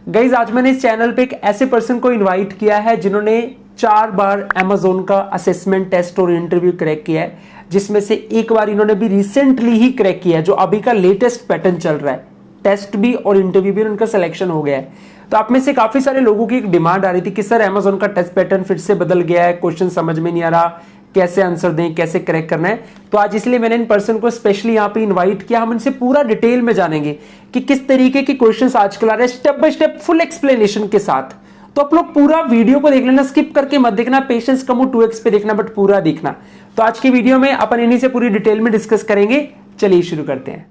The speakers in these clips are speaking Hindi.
गाइज आज मैंने इस चैनल पे एक ऐसे पर्सन को इनवाइट किया है जिन्होंने 4 बार Amazon का असेसमेंट टेस्ट और इंटरव्यू क्रैक किया है, जिसमें से एक बार इन्होंने भी रिसेंटली ही क्रैक किया है, जो अभी का लेटेस्ट पैटर्न चल रहा है। टेस्ट भी और इंटरव्यू भी उनका सिलेक्शन हो गया है। तो आप में से काफी सारे लोगों की एक डिमांड आ रही थी कि सर Amazon का टेस्ट पैटर्न फिर से बदल गया है, क्वेश्चन समझ में नहीं आ रहा, कैसे आंसर दें, कैसे क्रैक करना है। तो आज इसलिए मैंने इन पर्सन को स्पेशली यहाँ पे इनवाइट किया। हम इनसे पूरा डिटेल में जानेंगे कि किस तरीके के क्वेश्चंस आजकल आ रहे हैं, step by step full explanation के साथ। तो आप लोग पूरा वीडियो को देख लेना, स्किप करके मत देखना, पेशेंस कम हो 2x पे देखना, बट पूरा देखना। तो आज की वीडियो में अपन इन्हीं से पूरी डिटेल में डिस्कस करेंगे। चलिए शुरू करते हैं।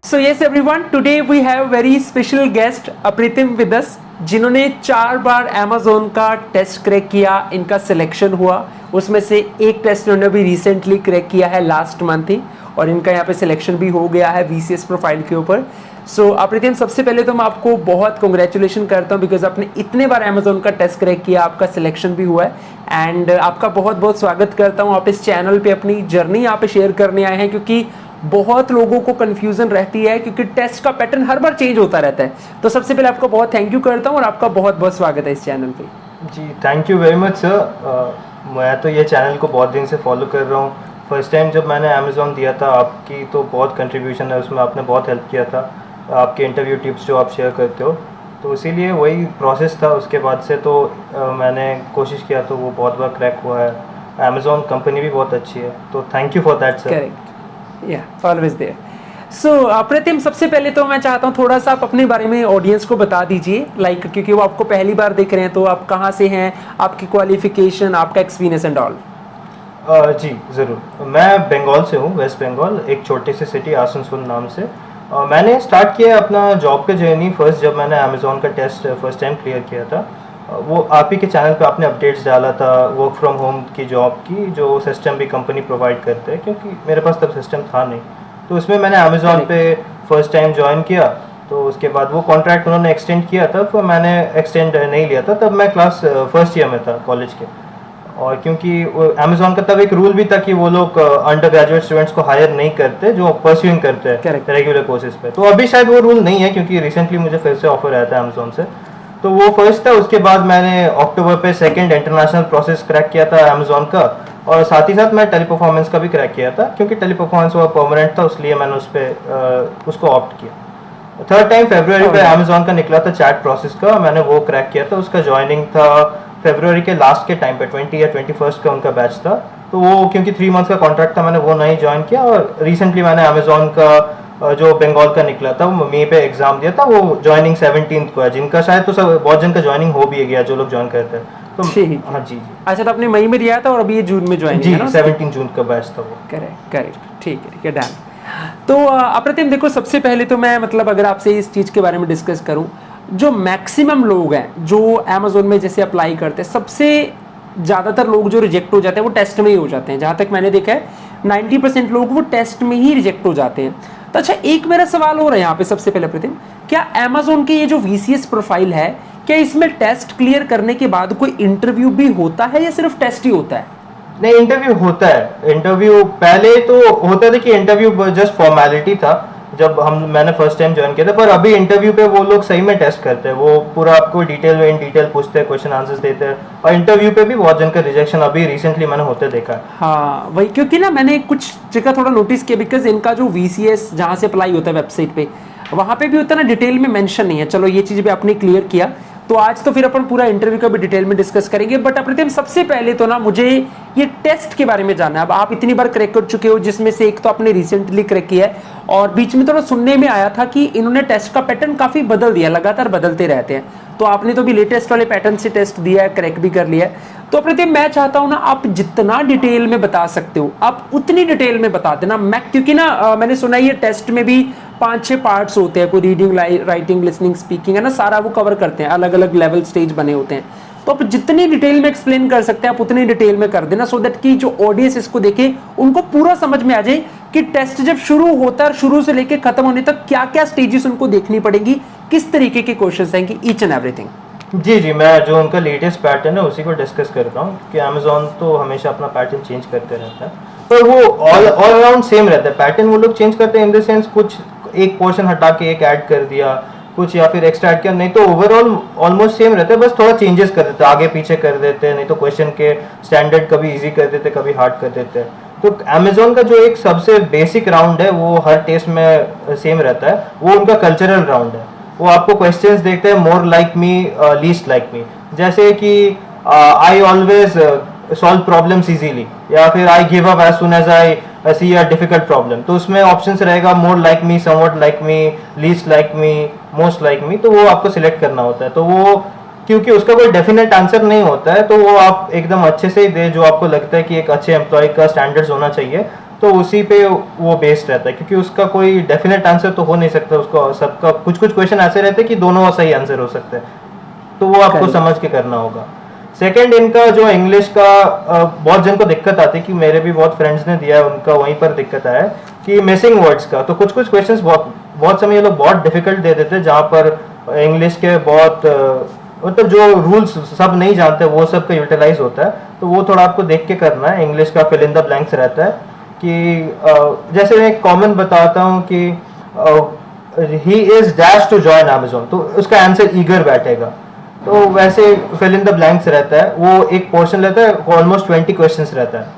So yes everyone, today we have very special guest अप्रीतिम with us, जिन्होंने 4 बार Amazon का टेस्ट क्रैक किया, इनका सिलेक्शन हुआ। उसमें से एक टेस्ट इन्होंने अभी रिसेंटली क्रैक किया है, लास्ट मंथ ही, और इनका यहाँ पे सिलेक्शन भी हो गया है VCS प्रोफाइल के ऊपर। सो अप्रीतिम, सबसे पहले तो मैं आपको बहुत कॉन्ग्रेचुलेशन करता हूँ बिकॉज आपने इतने बार Amazon का टेस्ट क्रैक किया, आपका सिलेक्शन भी हुआ है। एंड आपका बहुत बहुत स्वागत करता हूँ। आप इस चैनल पे अपनी जर्नी यहाँ पे शेयर करने आए हैं, क्योंकि बहुत लोगों को कंफ्यूजन रहती है, क्योंकि टेस्ट का पैटर्न हर बार चेंज होता रहता है। तो सबसे पहले आपको बहुत थैंक यू करता हूं और आपका बहुत बहुत स्वागत है इस चैनल पे। जी thank you very much sir. मैं तो ये चैनल को बहुत दिन से फॉलो कर रहा हूँ। फर्स्ट टाइम जब मैंने अमेज़ॉन दिया था, आपकी तो बहुत कंट्रीब्यूशन है उसमें, आपने बहुत हेल्प किया था, आपके इंटरव्यू टिप्स जो आप शेयर करते हो, तो इसीलिए वही प्रोसेस था। उसके बाद से तो मैंने कोशिश किया, तो वो बहुत बार क्रैक हुआ है। अमेज़ॉन कंपनी भी बहुत अच्छी है, तो thank you for that sir. Always there. So Apratim, सबसे पहले तो मैं चाहता हूँ थोड़ा सा आप अपने बारे में ऑडियंस को बता दीजिए, लाइक क्योंकि वो आपको पहली बार देख रहे हैं, तो आप कहाँ से हैं, आपकी क्वालिफिकेशन, आपका एक्सपीरियंस एंड ऑल। जी ज़रूर। मैं बंगाल से हूँ, वेस्ट बंगाल, एक छोटी सी सिटी आसनसोल नाम से। मैंने स्टार्ट किया अपना जॉब का जर्नी फर्स्ट जब मैंने अमेज़ॉन का टेस्ट फर्स्ट टाइम क्लियर किया था। वो आप ही के चैनल पे आपने अपडेट्स डाला था वर्क फ्रॉम होम की जॉब की, जो सिस्टम भी कंपनी प्रोवाइड करते हैं, क्योंकि मेरे पास तब सिस्टम था नहीं। तो उसमें मैंने अमेज़ॉन पे फर्स्ट टाइम ज्वाइन किया। तो उसके बाद वो कॉन्ट्रैक्ट उन्होंने एक्सटेंड किया था, तो मैंने एक्सटेंड नहीं लिया था, तब मैं क्लास फर्स्ट ईयर में था कॉलेज के। और क्योंकि अमेज़ॉन का तब एक रूल भी था कि वो लोग अंडर ग्रेजुएट स्टूडेंट्स को हायर नहीं करते जो परस्यूइंग करते हैं रेगुलर कोर्सेज पे। तो अभी शायद वो रूल नहीं है, क्योंकि रिसेंटली मुझे फिर से ऑफर आया था अमेज़ॉन से। तो वो फर्स्ट था। उसके बाद मैंने अक्टूबर पे सेकंड इंटरनेशनल प्रोसेस क्रैक किया था अमेज़ॉन का, और साथ ही साथ मैं टेली परफॉर्मेंस का भी क्रैक किया था, क्योंकि टेली परफॉर्मेंस वो परमानेंट था, इसलिए मैंने उस पर उसको ऑप्ट किया। थर्ड टाइम फरवरी पे अमेज़ॉन का निकला था चैट प्रोसेस का, मैंने वो क्रैक किया था। उसका ज्वाइनिंग था फरवरी के लास्ट के टाइम पे, 20 या 21 का उनका बैच था। तो वो क्योंकि 3 मंथ्स का कॉन्ट्रैक्ट था, मैंने वो नहीं ज्वाइन किया। और रिसेंटली मैंने अमेज़ॉन का जो बंगाल का निकला था, वो मई पे एग्जाम दिया था। वो ज्वाइनिंग 17 को है, जिनका शायद तो सब बहुत जन का ज्वाइनिंग हो भी गया, जो लोग ज्वाइन करते हैं। तो हाँ जी। अच्छा, तो आपने मई में दिया था और अभी ये जून में ज्वाइन किया ना? 17 जून का बैच था वो। करेक्ट, ठीक है डन। तो अप्रीतिम देखो, सबसे पहले तो मैं मतलब अगर आपसे इस चीज के बारे में डिस्कस करूं, जो मैक्सिमम लोग हैं जो अमेज़ॉन में जैसे अप्लाई करते हैं, सबसे ज़्यादातर लोग जो रिजेक्ट हो जाते हैं वो टेस्ट में ही हो जाते हैं। जहाँ तक मैंने देखा है 90% लोग वो टेस्ट में ही रिजेक्ट हो जाते हैं। तो अच्छा, एक मेरा सवाल हो रहा है यहाँ पे सबसे पहले अप्रीतिम, क्या अमेज़ॉन की ये जो VCS प्रोफाइल है, क्या इसमें टेस्ट क्लियर करने के बाद कोई इंटरव्यू भी होता है या सिर्फ टेस्ट ही होता है? नहीं, इंटरव्यू होता है। इंटरव्यू पहले तो होता था कि इंटरव्यू जस्ट फॉर्मेलिटी था जब मैंने फर्स्ट टाइम ज्वाइन किया था, पर अभी इंटरव्यू पे वो लोग सही में टेस्ट करते हैं। वो पूरा आपको डिटेल इन डिटेल पूछते हैं, क्वेश्चन आंसर्स देते हैं, और इंटरव्यू पे भी बहुत जन का रिजेक्शन अभी रिसेंटली मैंने होते देखा है। हाँ वही, क्योंकि ना मैंने कुछ जगह थोड़ा नोटिस किया, बिकॉज इनका जो VCS जहाँ से अप्लाई होता है वेबसाइट पे, वहाँ पे भी उतना डिटेल में मेंशन नहीं है। चलो ये चीज़ भी आपने क्लियर किया, तो आज तो फिर अपन पूरा इंटरव्यू का भी डिटेल में डिस्कस करेंगे। बट अप्रीतिम, सबसे पहले तो ना मुझे ये टेस्ट के बारे में जानना है। अब आप इतनी बार क्रैक कर चुके हो, जिसमें से एक तो आपने रिसेंटली क्रैक किया है, और बीच में थोड़ा सुनने में आया था कि इन्होंने टेस्ट का पैटर्न काफी बदल दिया, लगातार बदलते रहते हैं। तो आपने तो भी लेटेस्ट वाले पैटर्न से टेस्ट दिया है, क्रैक भी कर लिया है। तो अप्रीतिम, मैं चाहता हूं ना आप जितना डिटेल में बता सकते हो आप उतनी डिटेल में बता देना। मैं क्योंकि ना मैंने सुना ये टेस्ट में भी 5-6 पार्ट्स होते हैं, कोई रीडिंग, राइटिंग, लिसनिंग, स्पीकिंग, है ना, सारा वो कवर करते हैं, अलग अलग लेवल स्टेज बने होते हैं। तो आप जितनी डिटेल में एक्सप्लेन कर सकते हैं आप उतनी डिटेल में कर देना, सो दैट कि जो ऑडियंस इसको देखे उनको पूरा समझ में आ जाए कि टेस्ट जब शुरू होता है, शुरू से लेकर खत्म होने तक क्या क्या स्टेजेस उनको देखनी पड़ेगी, किस तरीके के क्वेश्चंस आएंगे, ईच एंड एवरीथिंग। जी, मैं जो उनका लेटेस्ट पैटर्न है उसी को डिस्कस करता हूँ कि अमेज़ॉन तो हमेशा अपना पैटर्न चेंज करते रहता है। पर वो ऑल अराउंड सेम रहता है, पैटर्न वो लोग चेंज करते हैं इन द सेंस कुछ एक पोर्शन हटा के एक ऐड कर दिया कुछ, या फिर एक्स्ट्रा ऐड किया, नहीं तो ओवरऑल ऑलमोस्ट सेम रहता है, बस थोड़ा चेंजेस कर देते हैं, आगे पीछे कर देते हैं, नहीं तो क्वेश्चन के स्टैंडर्ड कभी इजी कर देते कभी हार्ड कर देते हैं। तो अमेजोन का जो एक सबसे बेसिक राउंड है वो हर टेस्ट में सेम रहता है, वो उनका कल्चरल राउंड है। वो आपको क्वेश्चंस देखते हैं more like me least like me, जैसे कि I always solve problems easily, या फिर I give up as soon as I see a difficult problem. तो उसमें ऑप्शंस रहेगा more like me, somewhat like me, least like me, most like me, तो वो आपको सिलेक्ट करना होता है। तो वो क्योंकि उसका कोई डेफिनेट आंसर नहीं होता है, तो वो आप एकदम अच्छे से ही दे जो आपको लगता है कि एक अच्छे एम्प्लॉय का स्टैंडर्ड्स होना चाहिए, तो उसी पे वो बेस्ड रहता है, क्योंकि उसका कोई डेफिनेट आंसर तो हो नहीं सकता, उसको सबका कुछ कुछ क्वेश्चन ऐसे रहते हैं कि दोनों सही आंसर हो सकते हैं, तो वो आपको समझ के करना होगा। सेकंड, इनका जो इंग्लिश का बहुत जन को दिक्कत आती है, कि मेरे भी बहुत फ्रेंड्स ने दिया है, उनका वहीं पर दिक्कत आया है कि मिसिंग वर्ड्स का। तो कुछ कुछ क्वेश्चंस बहुत समय ये लोग बहुत डिफिकल्ट दे देते हैं, जहाँ पर इंग्लिश के बहुत मतलब जो रूल्स सब नहीं जानते वो सब का यूटिलाइज होता है, तो वो थोड़ा आपको देख के करना है। इंग्लिश का फिल इन द ब्लैंक्स रहता है कि जैसे मैं एक कॉमन बताता हूँ कि he is dash to join Amazon, तो उसका आंसर ईगर बैठेगा। तो वैसे फिल इन द ब्लैंक्स रहता है, वो एक पोर्शन रहता है, ऑलमोस्ट 20 क्वेश्चंस रहता है।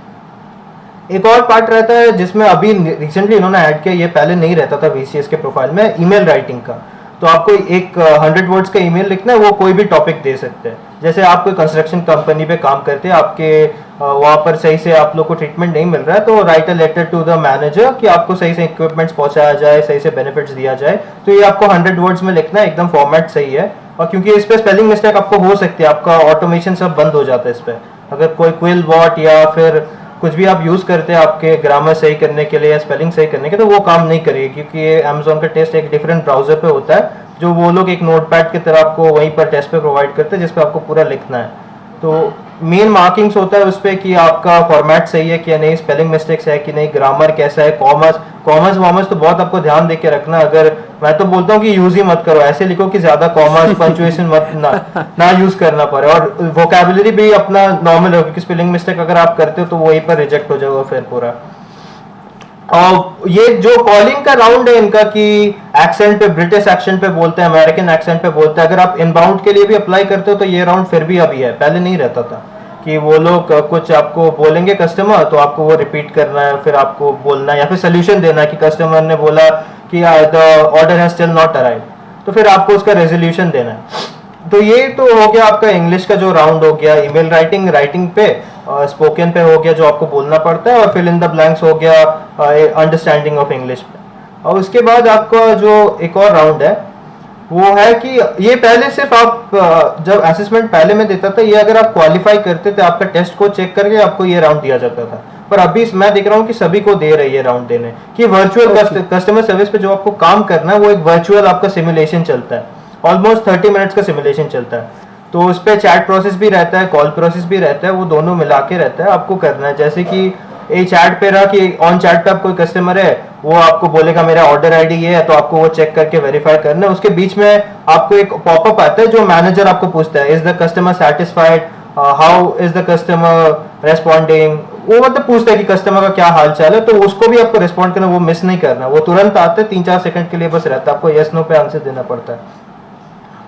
एक और पार्ट रहता है जिसमें अभी रिसेंटली इन्होंने ऐड किया, ये पहले नहीं रहता था वीसीएस के प्रोफाइल में, ईमेल राइटिंग का। तो आपको एक 100 वर्ड्स का ईमेल लिखना है, वो कोई भी टॉपिक दे सकते हैं। जैसे आप कोई कंस्ट्रक्शन कंपनी पे काम करते हैं, आपके वहाँ पर सही से आप लोग को ट्रीटमेंट नहीं मिल रहा है, तो write a letter to the manager कि आपको सही से इक्विपमेंट्स पहुंचाया जाए, सही से बेनिफिट्स दिया जाए। तो ये आपको 100 वर्ड्स में लिखना है, एकदम फॉर्मेट सही है। और क्योंकि इस पर स्पेलिंग मिस्टेक आपको हो सकती है, आपका ऑटोमेशन सब बंद हो जाता है इस पर, अगर कोई क्विल बॉट या फिर कुछ भी आप यूज करते हैं आपके ग्रामर सही करने के लिए या स्पेलिंग सही करने के, तो वो काम नहीं करेगी, क्योंकि ये अमेजोन का टेस्ट एक डिफरेंट ब्राउजर पे होता है, जो वो लोग एक नोटपैड की तरह आपको वहीं पर टेस्ट पे प्रोवाइड करते हैं, जिसपे आपको पूरा लिखना है। तो मेन मार्किंग्स होता है उस पर कि आपका फॉर्मेट सही है कि नहीं, स्पेलिंग मिस्टेक्स है कि नहीं, ग्रामर कैसा है, कॉमर्स वॉमर्स तो बहुत आपको ध्यान दे के रखना। अगर मैं तो बोलता हूँ कि यूज ही मत करो, ऐसे लिखो कि ज्यादा कॉमर्स पंचुएशन मत ना यूज करना पड़े, और वोकैबुलरी भी अपना नॉर्मल हो, क्योंकि स्पेलिंग मिस्टेक अगर आप करते हो तो वहीं पर रिजेक्ट हो जाएगा फिर पूरा। और ये जो कॉलिंग का राउंड है इनका, कि एक्सेंट पे, ब्रिटिश एक्सेंट पे बोलते हैं, अमेरिकन एक्सेंट पे बोलते हैं, अगर आप इनबाउंड के लिए भी अप्लाई करते हो तो ये राउंड फिर भी अभी है, पहले नहीं रहता था कि वो लोग कुछ आपको बोलेंगे कस्टमर, तो आपको वो रिपीट करना है, फिर आपको बोलना है या फिर सोल्यूशन देना है कि कस्टमर ने बोला कि the order has still not arrived, तो फिर आपको उसका रेजोल्यूशन देना है। तो ये तो हो गया आपका इंग्लिश का जो राउंड हो गया, ईमेल राइटिंग पे, स्पोकन पे हो गया जो आपको बोलना पड़ता है, और फिल इन द ब्लैंक्स हो गया अंडरस्टैंडिंग ऑफ इंग्लिश पे। और उसके बाद आपका जो एक और राउंड है वो है कि ये पहले सिर्फ आप जब असेसमेंट पहले में देता था, ये अगर आप क्वालिफाई करते थे आपका टेस्ट को चेक करके आपको ये राउंड दिया जाता था, पर अभी मैं देख रहा हूँ कि सभी को दे रही है राउंड देने कि वर्चुअल कस्टमर सर्विस पे जो आपको काम करना है वो एक वर्चुअल आपका सिमुलेशन चलता है, ऑलमोस्ट 30 मिनट्स का सिमुलेशन चलता है। तो उस पर चैट प्रोसेस भी रहता है, कॉल प्रोसेस भी रहता है, वो दोनों मिला के रहता है, आपको करना है। जैसे कि ये चैट पे रहा कि ऑन चैट पे आप कोई कस्टमर है, वो आपको बोलेगा मेरा ऑर्डर आईडी ये है, तो आपको वो चेक करके वेरीफाई करना है। उसके बीच में आपको एक पॉपअप आता है जो मैनेजर आपको पूछता है, is the customer satisfied, how is the customer responding, वो मतलब पूछता है कि कस्टमर का क्या हाल चाल है, तो उसको भी आपको रिस्पॉन्ड करना, वो मिस नहीं करना, वो तुरंत आता है, 3-4 सेकंड के लिए बस रहता है, आपको यस नो पे आंसर देना पड़ता है।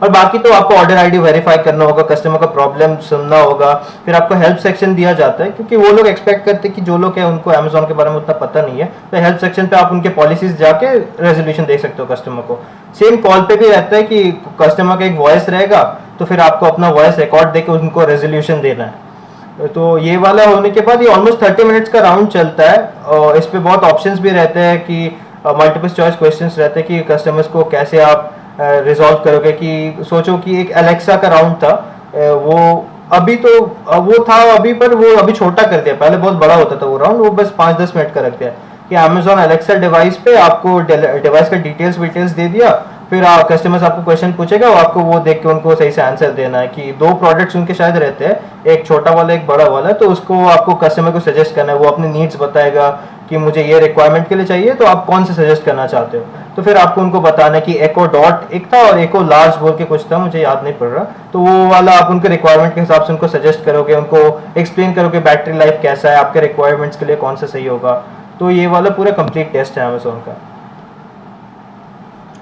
और बाकी तो आपको ऑर्डर आईडी वेरीफाई करना होगा, कस्टमर का प्रॉब्लम सुनना होगा, फिर आपको हेल्प सेक्शन दिया जाता है, क्योंकि वो लोग एक्सपेक्ट करते हैं कि जो लोग हैं उनको अमेजोन के बारे में उतना पता नहीं है, तो हेल्प सेक्शन पे आप उनके पॉलिसीज जाके रेजोल्यूशन दे सकते हो कस्टमर को। सेम कॉल पे भी रहता है कि कस्टमर का एक वॉइस रहेगा, तो फिर आपको अपना वॉइस रिकॉर्ड देकर उनको रेजोल्यूशन देना है। तो ये वाला होने के बाद ये ऑलमोस्ट 30 मिनट्स का राउंड चलता है, और इस पे बहुत ऑप्शंस भी रहते हैं कि मल्टीपल चॉइस क्वेश्चंस रहते हैं कि कस्टमर्स को कैसे आप रिजॉल्व करोगे। कि सोचो कि एक एलेक्सा का राउंड था, वो अभी तो वो था अभी, पर वो अभी छोटा कर दिया, पहले बहुत बड़ा होता था वो राउंड, वो बस 5-10 मिनट का रख दिया कि अमेजोन एलेक्सा डिवाइस पे आपको डिवाइस का डिटेल्स दे दिया, फिर कस्टमर्स आपको क्वेश्चन पूछेगा, और आपको वो देख के उनको सही से आंसर देना है। कि 2 प्रोडक्ट्स उनके शायद रहते हैं, एक छोटा वाला एक बड़ा वाला, तो उसको आपको कस्टमर को सजेस्ट करना है, वो अपने नीड्स बताएगा कि मुझे ये रिक्वायरमेंट के लिए चाहिए, तो आप कौन से सजेस्ट करना चाहते हो। तो फिर आपको उनको बताना कि एको डॉट एक था और एको लार्ज बोल के कुछ था, मुझे याद नहीं पड़ रहा, तो वो वाला आप उनके रिक्वायरमेंट के हिसाब से उनको सजेस्ट करोगे, उनको एक्सप्लेन करोगे बैटरी लाइफ कैसा है, आपके रिक्वायरमेंट्स के लिए कौन सा सही होगा। तो ये वाला पूरा कंप्लीट टेस्ट है अमेजोन का।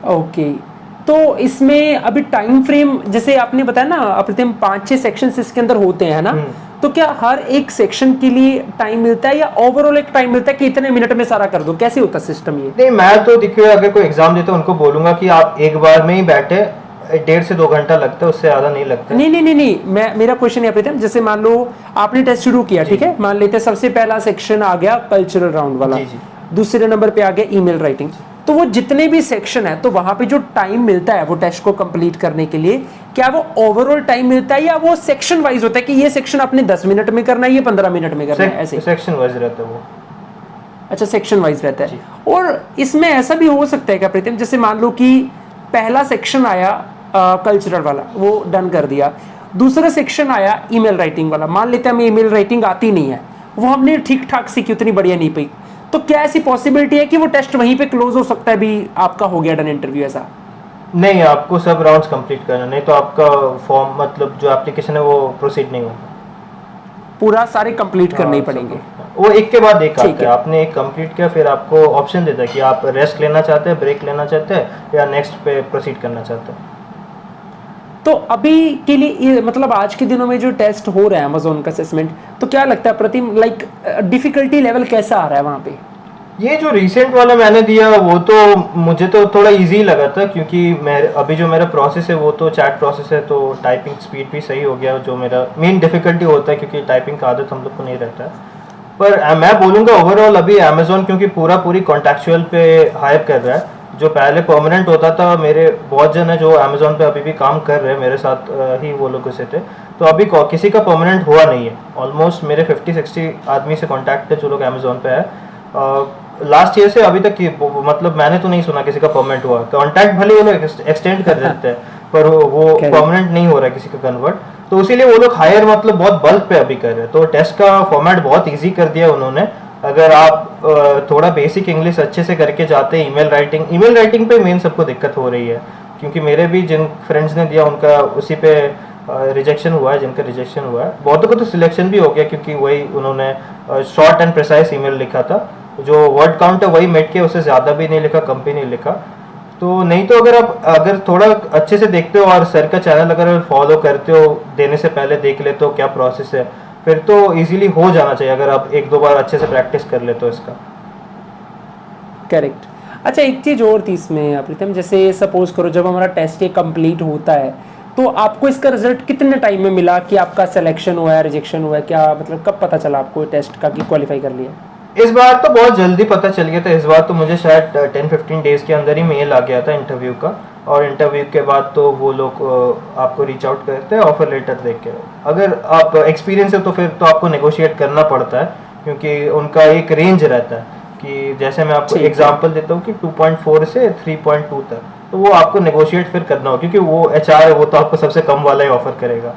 ओके, तो इसमें अभी टाइम फ्रेम जैसे आपने बताया ना अप्रतिम 5-6 सेक्शंस इसके अंदर होते हैं ना, तो क्या हर एक सेक्शन के लिए टाइम मिलता है या ओवरऑल एक टाइम मिलता है कि इतने मिनट में सारा कर दो, कैसे होता है सिस्टम ये? नहीं, मैं तो देखिए अगर कोई एग्जाम देते उनको बोलूंगा कि आप एक बार में ही बैठे, 1.5 से 2 घंटा लगता है, उससे ज्यादा नहीं लगता। नहीं, मैं मेरा क्वेश्चन है प्रीतम, जैसे मान लो आपने टेस्ट शुरू किया, ठीक है, मान लेते हैं सबसे पहला सेक्शन आ गया कल्चरल राउंड वाला, जी, जी। दूसरे नंबर पे आ गया ईमेल राइटिंग, तो वो जितने भी सेक्शन है तो वहां पे जो टाइम मिलता है वो टेस्ट को कंप्लीट करने के लिए, क्या वो ओवरऑल टाइम मिलता है या वो सेक्शन वाइज होता है कि ये सेक्शन आपने 10 मिनट में करना है, ये 15 मिनट में करना है, ऐसे? सेक्शन वाइज रहता है वो। अच्छा, सेक्शन वाइज रहता है। और इसमें ऐसा भी हो सकता है क्या प्रीतम, जैसे मान लो कि पहला सेक्शन आया कल्चरल वाला, वो डन कर दिया, दूसरा सेक्शन आया ईमेल राइटिंग वाला, मान लेते हैं हमें ईमेल राइटिंग आती नहीं है, वो हमने ठीक ठाक सीखी, उतनी बढ़िया नहीं पाई, तो क्या ऐसी पॉसिबिलिटी है कि वो टेस्ट वहीं पे क्लोज हो सकता है, भी आपका हो गया डन इंटरव्यू ऐसा? नहीं, आपको सब राउंड्स कंप्लीट करना, नहीं तो आपका फॉर्म मतलब जो एप्लीकेशन है वो प्रोसीड नहीं होगा। पूरा सारे कंप्लीट करने ही हाँ, पड़ेंगे? वो एक के बाद एक ठीक आता है। आपने एक कंप्लीट किया, फिर आपको ऑप्शन देता है कि आप रेस्ट लेना चाहते हैं, ब्रेक लेना चाहते हैं, या नेक्स्ट पे प्रोसीड करना चाहते हैं। तो अभी के लिए ये मतलब आज के दिनों में जो टेस्ट हो रहा है अमेजोन का असेसमेंट, तो क्या लगता है प्रतिम, लाइक डिफिकल्टी लेवल कैसा आ रहा है वहां पे? ये जो रिसेंट वाला मैंने दिया वो तो मुझे तो थोड़ा इजी लगा था, क्योंकि मैं अभी जो मेरा प्रोसेस है वो तो चैट प्रोसेस है, तो टाइपिंग स्पीड भी सही हो गया, जो मेरा मेन डिफिकल्टी होता है क्योंकि टाइपिंग का आदत हम लोग को नहीं रहता है। पर मैं बोलूँगा ओवरऑल अभी अमेजोन क्योंकि पूरी कॉन्ट्रैक्चुअल पे हायर कर रहा है, जो पहले परमानेंट होता था, मेरे बहुत जन है जो अमेजोन पे अभी भी काम कर रहे हैं, मेरे साथ ही वो लोग से थे, तो अभी किसी का परमानेंट हुआ नहीं है। ऑलमोस्ट मेरे 50-60 आदमी से कॉन्टैक्ट है जो लोग अमेजोन पे है। लास्ट ईयर से अभी तक मतलब मैंने तो नहीं सुना किसी का परमानेंट हुआ। कॉन्टैक्ट भले वो लोग एक्सटेंड कर देते हैं पर वो परमानेंट नहीं हो रहा है किसी का कन्वर्ट, तो इसीलिए वो लोग हायर मतलब बहुत बल्क पे अभी कर रहे हैं। तो टेस्ट का फॉर्मेट बहुत ईजी कर दिया उन्होंने। अगर आप थोड़ा बेसिक इंग्लिश अच्छे से करके जाते हैं, ईमेल राइटिंग पे मेन सबको दिक्कत हो रही है, क्योंकि मेरे भी जिन फ्रेंड्स ने दिया उनका उसी पे रिजेक्शन हुआ है, जिनका रिजेक्शन हुआ है। बहुतों को तो सिलेक्शन भी हो गया क्योंकि वही उन्होंने शॉर्ट एंड प्रिसाइज ईमेल लिखा था, जो वर्ड काउंट है वही मेट के, उससे ज़्यादा भी नहीं लिखा, कम भी नहीं लिखा। तो नहीं तो अगर थोड़ा अच्छे से देखते हो और सर का चैनल अगर फॉलो करते हो, देने से पहले देख लेते हो क्या प्रोसेस है, फिर तो इजीली हो जाना चाहिए अगर आप 1-2 बार अच्छे से प्रैक्टिस कर लेते हो इसका। करेक्ट। अच्छा, एक चीज़ और थी इसमें प्रीतम, जैसे सपोज करो जब हमारा टेस्ट ये कंप्लीट होता है तो आपको इसका रिजल्ट कितने टाइम में मिला कि आपका सिलेक्शन हुआ है, रिजेक्शन हुआ है, क्या मतलब कब पता चला आपको टेस्ट का कि क्वालिफाई कर लिया? इस बार तो बहुत जल्दी पता चल गया था। इस बार तो मुझे शायद 10-15 डेज के अंदर ही मेल आ गया था इंटरव्यू का, और इंटरव्यू के बाद तो वो लोग आपको रीच आउट करते हैं ऑफर लेटर देख के। अगर आप एक्सपीरियंस है तो फिर तो आपको नेगोशिएट करना पड़ता है, क्योंकि उनका एक रेंज रहता है कि जैसे मैं आपको एग्जांपल देता हूँ कि 2.4 से 3.2 तक, तो वो आपको नेगोशिएट फिर करना हो, क्योंकि वो HR है, वो तो आपको सबसे कम वाला ही ऑफर करेगा।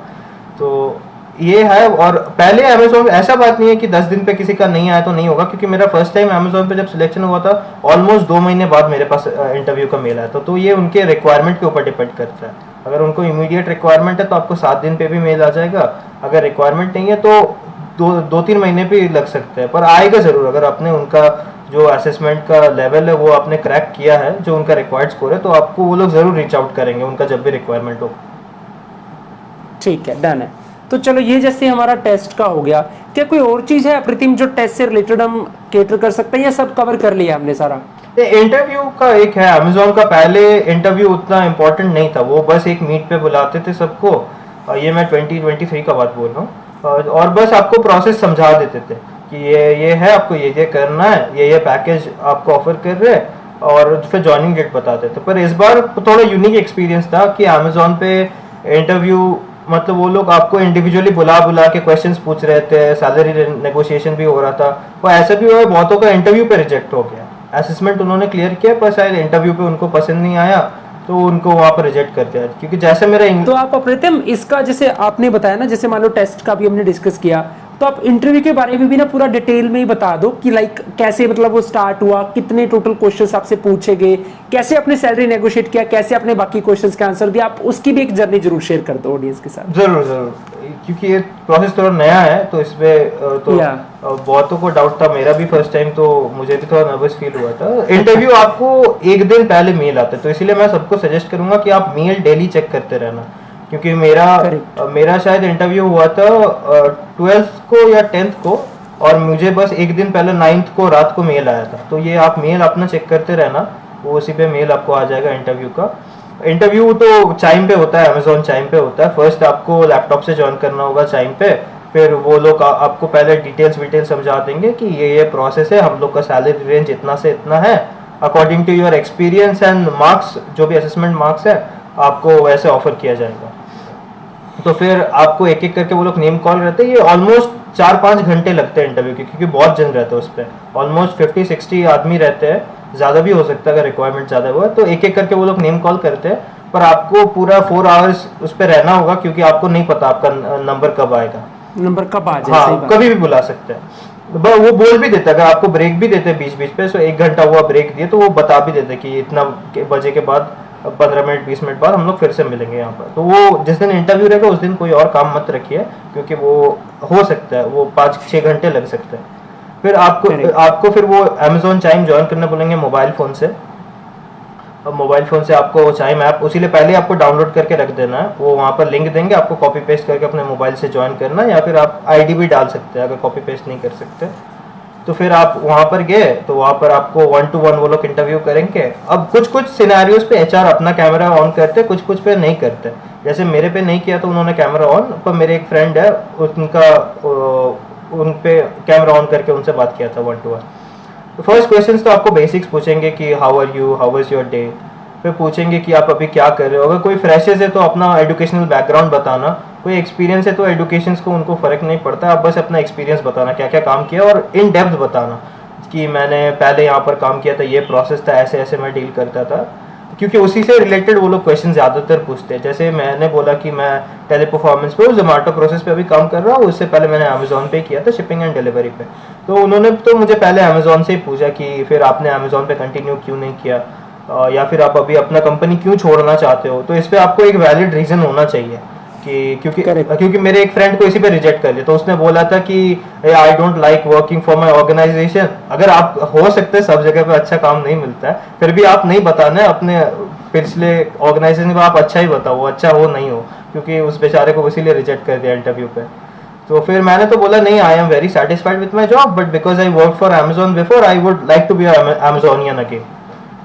तो ये है। और पहले अमेजोन ऐसा बात नहीं है कि 10 दिन पे किसी का नहीं आया तो नहीं होगा, क्योंकि मेरा फर्स्ट टाइम अमेजोन पे जब सिलेक्शन हुआ था ऑलमोस्ट 2 महीने बाद मेरे पास इंटरव्यू का मेल आया था। तो ये उनके रिक्वायरमेंट के ऊपर डिपेंड करता है। अगर उनको इमीडिएट रिक्वायरमेंट है तो आपको 7 दिन पे भी मेल आ जाएगा, अगर रिक्वायरमेंट नहीं है तो 2-3 महीने भी लग सकते हैं, पर आएगा जरूर। अगर आपने उनका जो असेसमेंट का लेवल है वो आपने क्रैक किया है, जो उनका रिक्वायर्ड स्कोर है, तो आपको वो लोग जरूर रीच आउट करेंगे उनका जब भी रिक्वायरमेंट हो। ठीक है, डन है। तो चलो ये जैसे हमारा टेस्ट का हो गया, क्या कोई और चीज है प्रतिम जो टेस्ट से रिलेटेड हम केटर कर सकते हैं या सब कवर कर लिया हमने सारा? इंटरव्यू का एक है अमेजोन का, पहले इंटरव्यू उतना इम्पोर्टेंट नहीं था, वो बस एक मीट पे बुलाते थे सबको। ये मैं 2023 का बात बोल रहा हूँ, और बस आपको प्रोसेस समझा देते थे कि ये है, आपको ये करना है, ये पैकेज आपको ऑफर कर रहे हैं, और फिर ज्वाइनिंग डेट बताते थे। पर इस बार थोड़ा यूनिक एक्सपीरियंस था कि अमेजोन पे इंटरव्यू मतलब वो लोग आपको इंडिविजुअली बुला के क्वेश्चंस पूछ रहे थे, सैलरी नेगोशिएशन भी हो रहा था। और ऐसा भी हुआ है बहुतों का इंटरव्यू पे रिजेक्ट हो गया, असेसमेंट उन्होंने क्लियर किया पर शायद इंटरव्यू पे उनको पसंद नहीं आया तो उनको वहाँ पर रिजेक्ट कर दिया। क्योंकि जैसे मेरा तो आप प्रीतम इसका जैसे आपने बताया ना, जैसे मान लो टेस्ट का भी हमने डिस्कस किया, तो आप इंटरव्यू के बारे में भी ना पूरा डिटेल में ही बता दो कि लाइक कैसे मतलब वो स्टार्ट हुआ, कितने टोटल क्वेश्चंस आपसे पूछे गए, कैसे अपने सैलरी नेगोशिएट किया, कैसे अपने बाकी क्वेश्चंस का आंसर दिया। आप उसकी भी एक जर्नी जरूर शेयर कर दो ऑडियंस के साथ। जरूर जरूर, क्योंकि ये प्रोसेस थोड़ा नया है तो इसमें तो बहुतों को डाउट था, मेरा भी फर्स्ट टाइम, तो मुझे भी थोड़ा नर्वस फील हुआ था। इंटरव्यू आपको एक दिन पहले मेल आता है, तो इसीलिए मैं सबको सजेस्ट करूंगा कि आप मेल डेली चेक करते रहना, क्योंकि मेरा शायद इंटरव्यू हुआ था 12th को या 10th को, और मुझे बस एक दिन पहले 9th को रात को मेल आया था। तो ये आप मेल अपना चेक करते रहना, वो उसी पे मेल आपको आ जाएगा इंटरव्यू का। इंटरव्यू तो चाइम पे होता है, अमेजोन चाइम पे होता है। फर्स्ट आपको लैपटॉप से ज्वाइन करना होगा चाइम पे, फिर वो लोग आपको पहले डिटेल समझा देंगे कि ये प्रोसेस है, हम लोग का सैलरी रेंज इतना से इतना है, according to your experience and marks, जो भी असेसमेंट मार्क्स है आपको वैसे ऑफर किया जाएगा। तो फिर आपको एक एक करके वो लोग नेम कॉल रहते हैं। ये ऑलमोस्ट 4-5 घंटे लगते हैं इंटरव्यू के, क्योंकि बहुत जन रहते हैं उस पर, ऑलमोस्ट 50-60 आदमी रहते हैं, ज़्यादा भी हो सकता है अगर रिक्वायरमेंट ज़्यादा हुआ। तो एक एक करके वो लोग नेम कॉल करते हैं, पर आपको पूरा 4 आवर्स उस पर रहना होगा, क्योंकि आपको नहीं पता आपका नंबर कब आएगा, नंबर कब आ जाए। हाँ, कभी भी बुला सकते हैं। वो बोल भी देते हैं, अगर आपको ब्रेक भी देते हैं बीच बीच पे, सो 1 घंटा हुआ ब्रेक दिए तो वो बता भी देते हैं कि इतना बजे के बाद 15 मिनट 20 मिनट बाद हम लोग फिर से मिलेंगे यहाँ पर। तो वो जिस दिन इंटरव्यू रहेगा उस दिन कोई और काम मत रखिए, क्योंकि वो हो सकता है वो 5-6 घंटे लग सकते हैं। फिर आपको फिर वो अमेजोन चाइम ज्वाइन करने बोलेंगे मोबाइल फ़ोन से। अब मोबाइल फ़ोन से आपको चाइम ऐप उसी पहले आपको डाउनलोड करके रख देना है, वो वहाँ पर लिंक देंगे, आपको कॉपी पेस्ट करके अपने मोबाइल से ज्वाइन करना है, या फिर आप आईडी भी डाल सकते हैं अगर कॉपी पेस्ट नहीं कर सकते। तो फिर आप वहाँ पर गए तो वहाँ पर आपको 1-to-1 वो लोग इंटरव्यू करेंगे। अब कुछ सिनेरियोज पे एचआर अपना कैमरा ऑन करते, कुछ पे नहीं करते। जैसे मेरे पे नहीं किया तो उन्होंने कैमरा ऑन, पर मेरे एक फ्रेंड है उनका उन पे कैमरा ऑन करके उनसे बात किया था 1-to-1। तो फर्स्ट क्वेश्चन तो आपको बेसिक्स पूछेंगे कि how are you, how was your day. फिर पूछेंगे कि आप अभी क्या कर रहे हो। अगर कोई फ्रेशर्स है तो अपना एजुकेशनल बैकग्राउंड बताना, कोई एक्सपीरियंस है तो एजुकेशन को उनको फ़र्क नहीं पड़ता, आप बस अपना एक्सपीरियंस बताना, क्या क्या काम किया, और इन डेप्थ बताना कि मैंने पहले यहाँ पर काम किया था, ये प्रोसेस था, ऐसे ऐसे मैं डील करता था, क्योंकि उसी से रिलेटेड वो लोग क्वेश्चन ज़्यादातर पूछते हैं। जैसे मैंने बोला कि मैं टेली परफॉर्मेंस पे, जोमेटो प्रोसेस पे अभी काम कर रहा हूँ, उससे पहले मैंने अमेजोन पे किया था शिपिंग एंड डिलीवरी पे। तो उन्होंने तो मुझे पहले अमेजोन से ही पूछा कि फिर आपने अमेजोन पे कंटिन्यू क्यों नहीं किया, या फिर आप अभी अपना कंपनी क्यों छोड़ना चाहते हो। तो इस पर आपको एक वैलिड रीज़न होना चाहिए कि क्योंकि मेरे एक फ्रेंड को इसी पे रिजेक्ट कर लिया, तो उसने बोला था कि I don't like working for my organisation. अगर आप हो सकते हैं सब जगह पे अच्छा काम नहीं मिलता है, फिर भी आप नहीं बताना है अपने पिछले ऑर्गेनाइजेशन को, आप अच्छा ही बताओ, वो अच्छा हो नहीं हो, क्योंकि उस बेचारे को इसीलिए रिजेक्ट कर दिया इंटरव्यू पे। तो फिर मैंने तो बोला नहीं, I am very satisfied with my job, but because I work for Amazon before, I would like to be Amazonian again.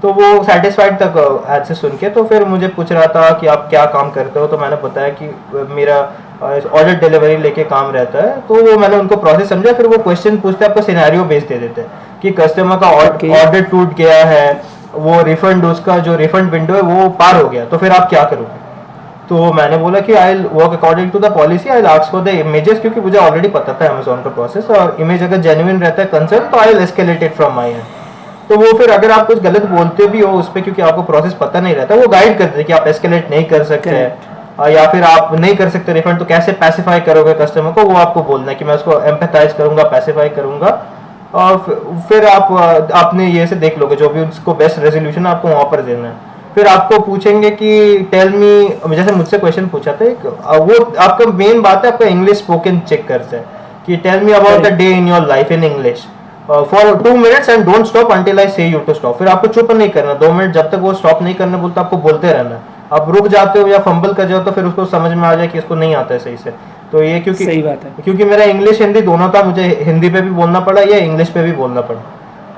तो वो सेटिस्फाइड तक आज से सुन के, तो फिर मुझे पूछ रहा था कि आप क्या काम करते हो। तो मैंने बताया कि मेरा ऑर्डर डिलीवरी लेके काम रहता है। तो वो मैंने उनको प्रोसेस समझा। फिर वो क्वेश्चन पूछते आपको सिनेरियो बेस दे देते हैं कि कस्टमर का ऑर्डर टूट गया है, वो रिफंड, उसका जो रिफंड विंडो है वो पार हो गया, तो फिर आप क्या करोगे। तो मैंने बोला कि I work according to the policy, I ask for the images, क्योंकि मुझे ऑलरेडी पता था अमेजोन का प्रोसेस, और इमेज अगर जेन्युइन रहता है कंसर्न तो I escalate it from my end. तो वो फिर अगर आप कुछ गलत बोलते भी हो उस पर, क्योंकि आपको प्रोसेस पता नहीं रहता, वो गाइड करते हैं कि आप एस्केलेट नहीं कर सकते हैं, या फिर आप नहीं कर सकते रिफंड, तो कैसे पैसिफाई करोगे कस्टमर को, वो आपको बोलना है कि मैं उसको एम्पैथाइज करूंगा, पैसिफाई करूंगा, और फिर आप अपने ये से देख लोगे जो भी उसको बेस्ट रेजोल्यूशन आपको वहाँ पर देना है। फिर आपको पूछेंगे कि टेल मी, जैसे मुझसे क्वेश्चन पूछा था एक, वो आपका मेन बात है, आपका इंग्लिश स्पोकन चेक करते हैं कि tell me about the day in your life in English for 2 minutes and don't stop until I say you to stop. फिर आपको चुप नहीं करना 2 मिनट, जब तक वो स्टॉप नहीं करना बोलता आपको बोलते रहना है। आप रुक जाते हो या फंबल कर जाओ तो फिर उसको समझ में आ जाए कि इसको नहीं आता है सही से। तो ये क्योंकि सही बात है, क्योंकि मेरा इंग्लिश हिंदी दोनों था, मुझे हिंदी पे भी बोलना पड़ा या इंग्लिश पे भी बोलना पड़ा।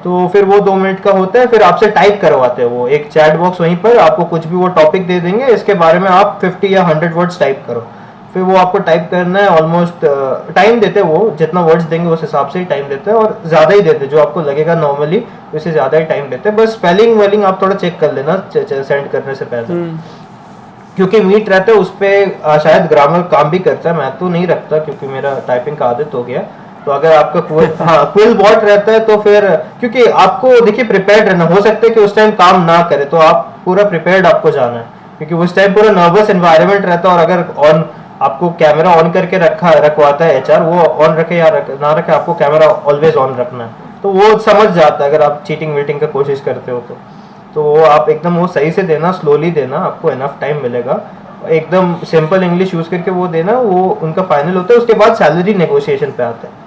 तो फिर वो 2 मिनट का होता है। फिर आपसे टाइप करवाते हैं, वो एक चैट बॉक्स वहीं पर आपको कुछ भी वो टॉपिक दे देंगे, इसके बारे में आप 50 या 100 वर्ड्स टाइप करो। फिर वो आपको टाइप करना है, ऑलमोस्ट टाइम देते हैं, वो जितना वर्ड्स देंगे उस हिसाब से ही टाइम देते हैं, और ज़्यादा ही देते हैं, जो आपको लगेगा नॉर्मली उससे ज़्यादा ही टाइम देते हैं। बस स्पेलिंग वेलिंग आप थोड़ा चेक कर लेना सेंड करने से पहले, क्योंकि मीट रहता है उस पर शायद ग्रामर काम भी करता है, मैं तो नहीं रखता क्योंकि मेरा टाइपिंग का आदत हो गया। तो अगर आपका क्विल बॉट रहता है तो फिर, क्योंकि आपको देखिए प्रिपेयर्ड रहना, हो सकता है कि उस टाइम काम ना करे, तो आप पूरा प्रिपेयर्ड आपको जाना है, क्योंकि उस टाइम पूरा नर्वस एनवायरनमेंट रहता है। और अगर आपको कैमरा ऑन करके रखवाता है एचआर, वो ऑन रखे या ना रखे, आपको कैमरा ऑलवेज ऑन रखना है, तो वो समझ जाता है अगर आप चीटिंग वीटिंग का कोशिश करते हो तो वो आप एकदम वो सही से देना, स्लोली देना, आपको इनफ टाइम मिलेगा, एकदम सिंपल इंग्लिश यूज करके वो देना, वो उनका फाइनल होता है। उसके बाद सैलरी नेगोशिएशन पे आता है।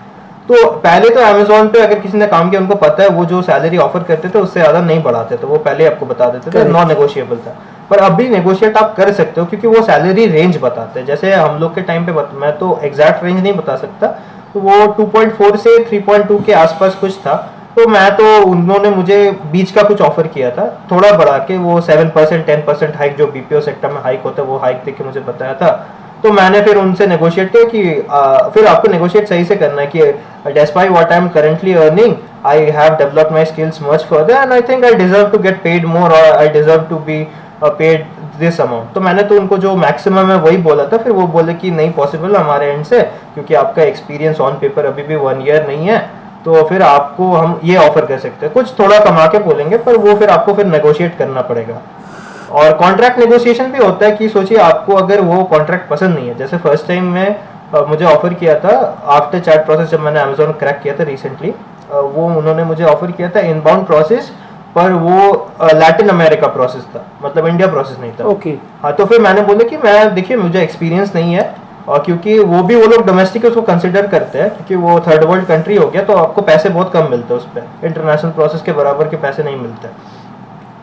तो पहले तो अमेजोन पे अगर किसी ने काम किया, उनको पता है वो जो सैलरी ऑफर करते थे उससे ज्यादा नहीं बढ़ाते थे, वो पहले आपको बता देते थे, नॉन नेगोशिएबल था। पर अभी नेगोशिएट आप कर सकते हो क्योंकि वो सैलरी रेंज बताते हैं। जैसे हम लोग के टाइम पे मैं तो एग्जैक्ट रेंज नहीं बता सकता, तो वो 2.4 से 3.2 के आसपास कुछ था। तो मैं तो उन्होंने मुझे बीच का कुछ ऑफर किया था, थोड़ा बढ़ा के, वो 7% 10% हाइक जो बीपीओ सेक्टर में हाइक होता है वो हाइक देके मुझे बताया था। तो मैंने फिर उनसे नेगोशिएट किया कि फिर आपको नेगोशिएट सही से करना है कि despite what I am currently earning, I have developed my skills much further and I think I deserve to get paid more or I deserve to be paid this amount. तो मैंने तो उनको जो मैक्सिमम है वही बोला था। फिर वो बोले कि नहीं पॉसिबल हमारे एंड से, क्योंकि आपका एक्सपीरियंस ऑन पेपर अभी भी 1 ईयर नहीं है, तो फिर आपको हम ये ऑफर कर सकते हैं। कुछ थोड़ा कमा के बोलेंगे, पर वो फिर आपको फिर नेगोशिएट करना पड़ेगा। और कॉन्ट्रैक्ट नेगोशिएशन भी होता है कि सोचिए आपको अगर वो कॉन्ट्रैक्ट पसंद नहीं है, जैसे फर्स्ट टाइम में मुझे ऑफर किया था आफ्टर चैट प्रोसेस, जब मैंने अमेजोन क्रैक किया था रिसेंटली, वो उन्होंने मुझे ऑफर किया था इनबाउंड प्रोसेस, पर वो लैटिन अमेरिका प्रोसेस था, मतलब इंडिया प्रोसेस नहीं था। ओके। हाँ, तो फिर मैंने बोला कि मैं देखिए मुझे एक्सपीरियंस नहीं है, और क्योंकि वो भी वो लोग डोमेस्टिक उसको कंसिडर करते हैं, क्योंकि वो थर्ड वर्ल्ड कंट्री हो गया, तो आपको पैसे बहुत कम मिलते हैं उस पर, इंटरनेशनल प्रोसेस के बराबर के पैसे नहीं मिलते।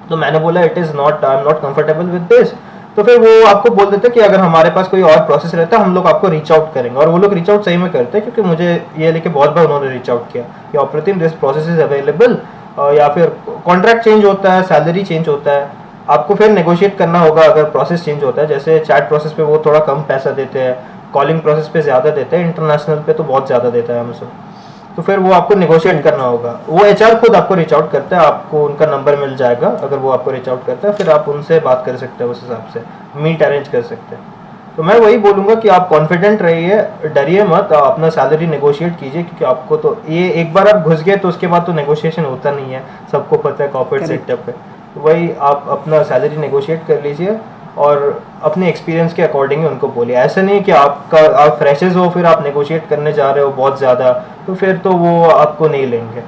तो मैंने बोला it is not, I am not comfortable with this. तो फिर वो आपको बोल देते कि अगर हमारे पास कोई और प्रोसेस रहता है हम लोग आपको रीच आउट करेंगे, और वो लोग रीच आउट सही में करते हैं, क्योंकि मुझे ये लेके बहुत बार उन्होंने रीच आउट किया कि operative this process is available, या फिर कॉन्ट्रैक्ट चेंज होता है, सैलरी चेंज होता है, आपको फिर नेगोशिएट करना होगा अगर प्रोसेस चेंज होता है। जैसे चैट प्रोसेस पे वो थोड़ा कम पैसा देते हैं, कॉलिंग प्रोसेस पे ज़्यादा देते हैं, इंटरनेशनल पे तो बहुत ज़्यादा देता है अमेज़न। तो फिर वो आपको नेगोशिएट करना होगा। वो एचआर खुद आपको रीच आउट करता है, आपको उनका नंबर मिल जाएगा, अगर वो आपको रीच आउट करता है फिर आप उनसे बात कर सकते हैं, उस हिसाब से मीट अरेंज कर सकते हैं। तो मैं वही बोलूँगा कि आप कॉन्फिडेंट रहिए, डरिए मत, अपना सैलरी नेगोशिएट कीजिए, क्योंकि आपको तो ये एक बार आप घुस गए तो उसके बाद तो नेगोशिएशन होता नहीं है, सबको पता है कॉर्पोरेट सेक्टर पे। तो वही आप अपना सैलरी नेगोशिएट कर लीजिए और अपने एक्सपीरियंस के अकॉर्डिंग उनको बोलिए। ऐसा नहीं कि आप फ्रेशर्स हो फिर आप नेगोशिएट करने जा रहे हो बहुत ज़्यादा, तो फिर तो वो आपको नहीं लेंगे,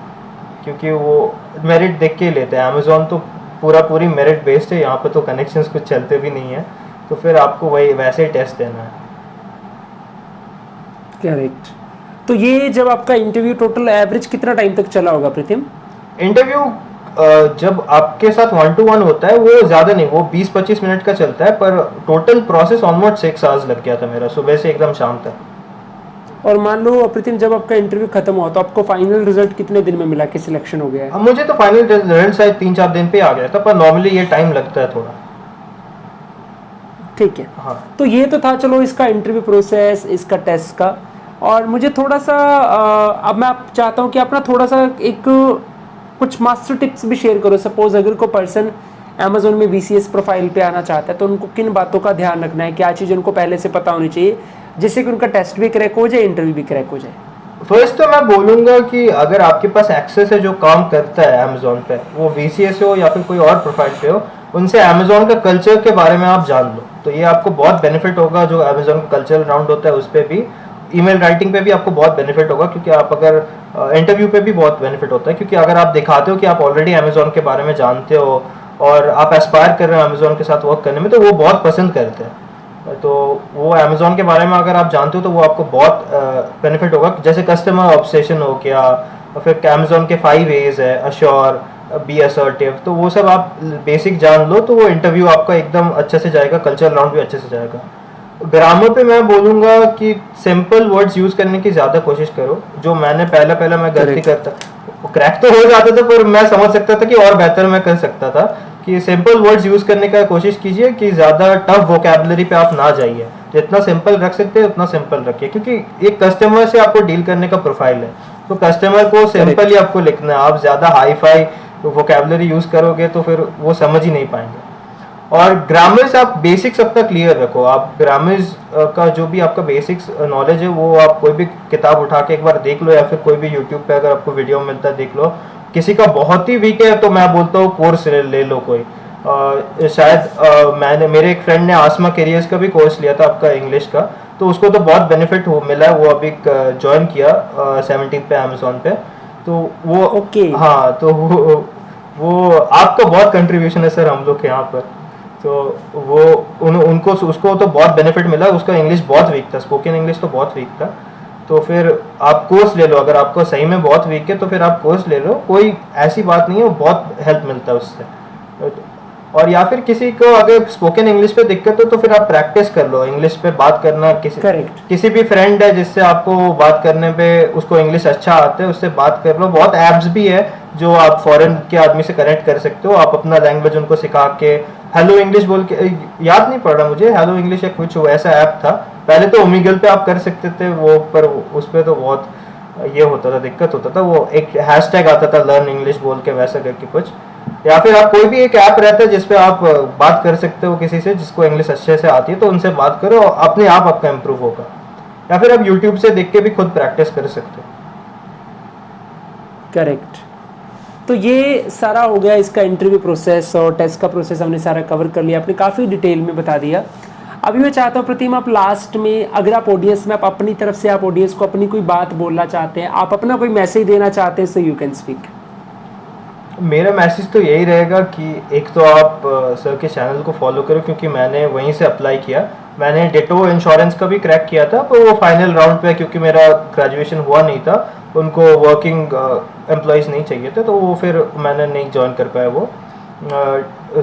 क्योंकि वो मेरिट देख के लेते हैं। अमेज़ॉन तो पूरी मेरिट बेस्ड है, यहाँ पे तो कनेक्शंस कुछ चलते भी नहीं है, तो फिर आपको वही वैसे ही टेस्ट देना है। करेक्ट। तो ये जब आपका इंटरव्यू टोटल एवरेज कितना टाइम तक चला होगा प्रीतम? इंटरव्यू जब आपके साथ 1-to-1 होता है वो ज़्यादा नहीं, वो 20-25 मिनट का चलता है, पर टोटल प्रोसेस ऑलमोस्ट 6 आवर्स लग गया था मेरा, सुबह से एकदम शाम तक। और मान लो प्रीतम जब आपका इंटरव्यू खत्म हुआ तो आपको फाइनल रिजल्ट कितने दिन में मिला कि सिलेक्शन हो गया है? अब मुझे तो फाइनल रिजल्ट शायद 3-4 दिन पे आ गया था, पर नॉर्मली ये टाइम लगता है थोड़ा। ठीक है। हाँ, तो ये तो था चलो इसका इंटरव्यू प्रोसेस, इसका टेस्ट का। और मुझे थोड़ा सा अब मैं आप चाहता हूँ कि आप ना थोड़ा सा एक कुछ मास्टर टिप्स भी शेयर करो। सपोज अगर कोई पर्सन अमेजोन में VCS प्रोफाइल पे आना चाहता है तो उनको किन बातों का ध्यान रखना है, क्या चीज़ उनको पहले से पता होनी चाहिए जिससे कि उनका टेस्ट भी क्रैक हो जाए, इंटरव्यू भी क्रैक हो जाए? फर्स्ट तो मैं बोलूँगा कि अगर आपके पास एक्सेस है जो काम करता है अमेजोन पे, वो VCS हो या फिर कोई और प्रोफाइल पे हो, उनसे अमेजोन का कल्चर के बारे में आप जान लो, तो ये आपको बहुत बेनिफिट होगा। जो अमेजोन का कल्चरल राउंड होता है उस पर भी, ईमेल राइटिंग पे भी आपको बहुत बेनिफिट होगा, क्योंकि आप अगर इंटरव्यू पे भी बहुत बेनिफिट होता है, क्योंकि अगर आप दिखाते हो कि आप ऑलरेडी अमेजोन के बारे में जानते हो और आप एस्पायर कर रहे हो अमेजोन के साथ वर्क करने में, तो वो बहुत पसंद करते हैं। तो वो अमेजोन के बारे में अगर आप जानते हो तो वो आपको बहुत बेनिफिट होगा। जैसे कस्टमर ऑब्सेशन हो गया, और फिर अमेजोन के 5 A's है, अश्योर, बी असर्टिव, तो वो सब आप बेसिक जान लो, तो वो इंटरव्यू आपका एकदम अच्छे से जाएगा, कल्चरल राउंड भी अच्छे से जाएगा। ग्रामर पे मैं बोलूँगा कि सिंपल वर्ड्स यूज़ करने की ज़्यादा कोशिश करो, जो मैंने पहला मैं गलती करता, क्रैक तो हो जाता था पर मैं समझ सकता था कि और बेहतर मैं कर सकता था, कि सिंपल वर्ड्स यूज़ करने का कोशिश कीजिए, कि ज़्यादा टफ वोकैबुलरी पे आप ना जाइए, जितना सिंपल रख सकते हैं उतना सिंपल रखिए, क्योंकि एक कस्टमर से आपको डील करने का प्रोफाइल है, तो कस्टमर को सिंपल ही आपको लिखना है। आप ज़्यादा हाई फाई वोकैबुलरी यूज़ करोगे तो फिर वो समझ ही नहीं पाएंगे। और ग्रामर्स आप बेसिक्स अपना क्लियर रखो। आप ग्रामर्स का जो भी आपका बेसिक्स नॉलेज है वो आप कोई भी किताब उठा के एक बार देख लो, या फिर कोई भी यूट्यूब पे अगर आपको वीडियो मिलता है देख लो। किसी का बहुत ही वीक है तो मैं बोलता हूँ कोर्स ले लो कोई। शायद मेरे एक फ्रेंड ने आसमा कैरियर्स का भी कोर्स लिया था आपका इंग्लिश का, तो उसको तो बहुत बेनिफिट हो मिला है। वो अभी ज्वाइन किया 17 पे अमेजोन पे। तो वो ओके। हाँ, तो वो आपका बहुत कंट्रीब्यूशन है सर हम लोग के यहाँ पर। तो वो उनको उसको तो बहुत बेनिफिट मिला। उसका इंग्लिश बहुत वीक था, स्पोकन इंग्लिश तो बहुत वीक था। तो फिर आप कोर्स ले लो, अगर आपको सही में बहुत वीक है तो फिर आप कोर्स ले लो, कोई ऐसी बात नहीं है, वो बहुत हेल्प मिलता है उससे। और या फिर किसी को अगर स्पोकन इंग्लिश पे दिक्कत हो तो फिर आप प्रैक्टिस कर लो इंग्लिश पे बात करना। करेक्ट। किसी भी फ्रेंड है जिससे आपको बात करने पे उसको इंग्लिश अच्छा आता है, उससे बात कर लो। बहुत ऐप्स भी है जो आप फॉरेन के आदमी से कनेक्ट कर सकते हो। आप अपना लैंग्वेज उनको सिखा के हेलो इंग्लिश बोल के, याद नहीं पड़ रहा मुझे, हेलो इंग्लिश या कुछ ऐसा ऐप था पहले, तो ओमीगल पे आप कर सकते थे वो, पर उस पर तो बहुत ये होता था, दिक्कत होता था। वो एक हैशटैग आता था लर्न इंग्लिश बोल के, वैसा करके कुछ। या फिर आप कोई भी एक ऐप रहता है जिसपे आप बात कर सकते हो किसी से जिसको इंग्लिश अच्छे से आती है, तो उनसे बात करो, अपने आप आपका इम्प्रूव होगा। या फिर आप यूट्यूब से देख के भी खुद प्रैक्टिस कर सकते हो। करेक्ट। तो ये सारा हो गया इसका इंटरव्यू प्रोसेस और टेस्ट का प्रोसेस हमने सारा कवर कर लिया, आपने काफ़ी डिटेल में बता दिया। अभी मैं चाहता हूँ प्रतिम, आप लास्ट में अगर आप ऑडियंस में, आप अपनी तरफ से आप ऑडियंस को अपनी कोई बात बोलना चाहते हैं, आप अपना कोई मैसेज देना चाहते हैं, सो यू कैन स्पीक। मेरा मैसेज तो यही रहेगा कि एक तो आप सर के चैनल को फॉलो करो, क्योंकि मैंने वहीं से अप्लाई किया। मैंने डिटो इंश्योरेंस का भी क्रैक किया था, पर वो फाइनल राउंड पे, क्योंकि मेरा ग्रेजुएशन हुआ नहीं था, उनको वर्किंग एम्प्लॉयज़ नहीं चाहिए थे, तो वो फिर मैंने नहीं ज्वाइन कर पाया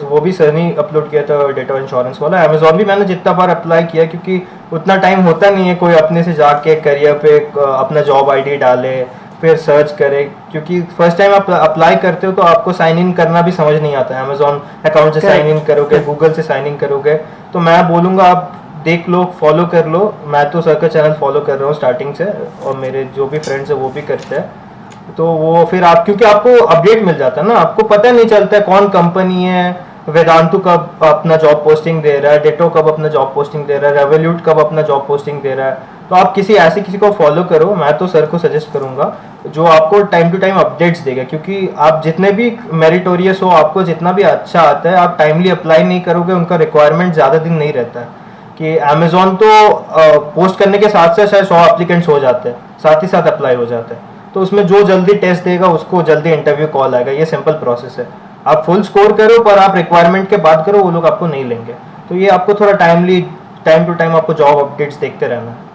वो भी सर ने अपलोड किया था डेटा इंश्योरेंस वाला। अमेजोन भी मैंने जितना बार अप्लाई किया, क्योंकि उतना टाइम होता नहीं है कोई अपने से जाके करियर पे अपना जॉब आईडी डाले फिर सर्च करे, क्योंकि फर्स्ट टाइम आप अप्लाई करते हो तो आपको साइन इन करना भी समझ नहीं आता है। अमेजोन अकाउंट से साइन इन करोगे, गूगल से साइन इन करोगे, तो मैं बोलूँगा आप देख लो, फॉलो कर लो। मैं तो सर का चैनल फॉलो कर रहा हूँ स्टार्टिंग से, और मेरे जो भी फ्रेंड्स हैं वो भी करते हैं। तो वो फिर आप, क्योंकि आपको अपडेट मिल जाता है ना, आपको पता नहीं चलता है कौन कंपनी है, वेदांतु कब अपना जॉब पोस्टिंग दे रहा है, डेटो कब अपना जॉब पोस्टिंग दे रहा है, रेवोल्यूट कब अपना जॉब पोस्टिंग दे रहा है। तो आप किसी को फॉलो करो। मैं तो सर को सजेस्ट करूंगा जो आपको टाइम टू टाइम अपडेट्स देगा, क्योंकि आप जितने भी मेरिटोरियस हो, आपको जितना भी अच्छा आता है, आप टाइमली अप्लाई नहीं करोगे, उनका रिक्वायरमेंट ज़्यादा दिन नहीं रहता है। कि अमेजोन तो पोस्ट करने के साथ साथ शायद 100 एप्लीकेंट्स हो जाते हैं, साथ ही साथ अप्लाई हो जाते हैं। तो उसमें जो जल्दी टेस्ट देगा उसको जल्दी इंटरव्यू कॉल आएगा। ये सिंपल प्रोसेस है। आप फुल स्कोर करो, पर आप रिक्वायरमेंट के बात करो, वो लोग आपको नहीं लेंगे। तो ये आपको थोड़ा टाइम टू टाइम आपको जॉब अपडेट्स देखते रहना है।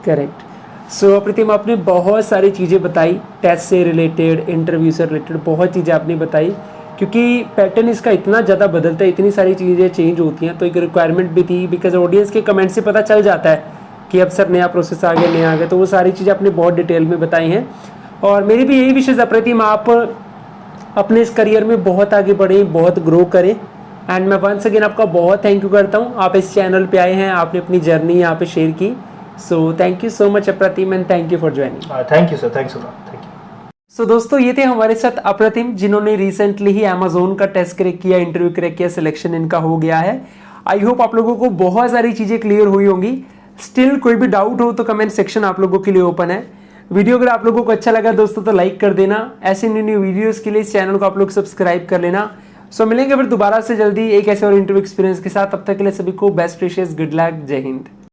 करेक्ट। सो प्रतिम, आपने बहुत सारी चीज़ें बताई, टेस्ट से रिलेटेड, इंटरव्यू से रिलेटेड बहुत चीज़ें आपने बताई, क्योंकि पैटर्न इसका इतना ज़्यादा बदलता है, इतनी सारी चीज़ें चेंज होती हैं, तो एक रिक्वायरमेंट भी थी, बिकॉज ऑडियंस के कमेंट से पता चल जाता है कि अब सर नया प्रोसेस आ गया, नया आ गया। तो वो सारी चीज़ें आपने बहुत डिटेल में बताई हैं, और मेरी भी यही विशेष है प्रतिम, आप अपने इस करियर में बहुत आगे बढ़ें, बहुत ग्रो करें। एंड मैं वंस अगेन आपका बहुत थैंक यू करता हूँ, आप इस चैनल पे आए हैं, आपने अपनी जर्नी यहाँ पे शेयर की। So thank you so much Apratim, and thank you for joining. Thank you sir, thanks a lot, thank you. So दोस्तों, ये थे हमारे साथ अप्रतिम, जिन्होंने रिसेंटली ही अमेजोन का टेस्ट क्रैक किया, इंटरव्यू क्रैक किया, सिलेक्शन इनका हो गया है। आई होप आप लोगों को बहुत सारी चीज़ें क्लियर हुई होंगी। स्टिल कोई भी डाउट हो तो कमेंट सेक्शन आप लोगों के लिए ओपन है। वीडियो अगर आप लोगों को अच्छा लगा दोस्तों तो लाइक कर देना। ऐसे न्यू वीडियोस के लिए इस चैनल को आप लोग सब्सक्राइब कर लेना। सो मिलेंगे फिर दोबारा से जल्दी एक ऐसे और इंटरव्यू एक्सपीरियंस के साथ। तब तक के लिए सभी को बेस्ट विशेस, गुड लक, जय हिंद।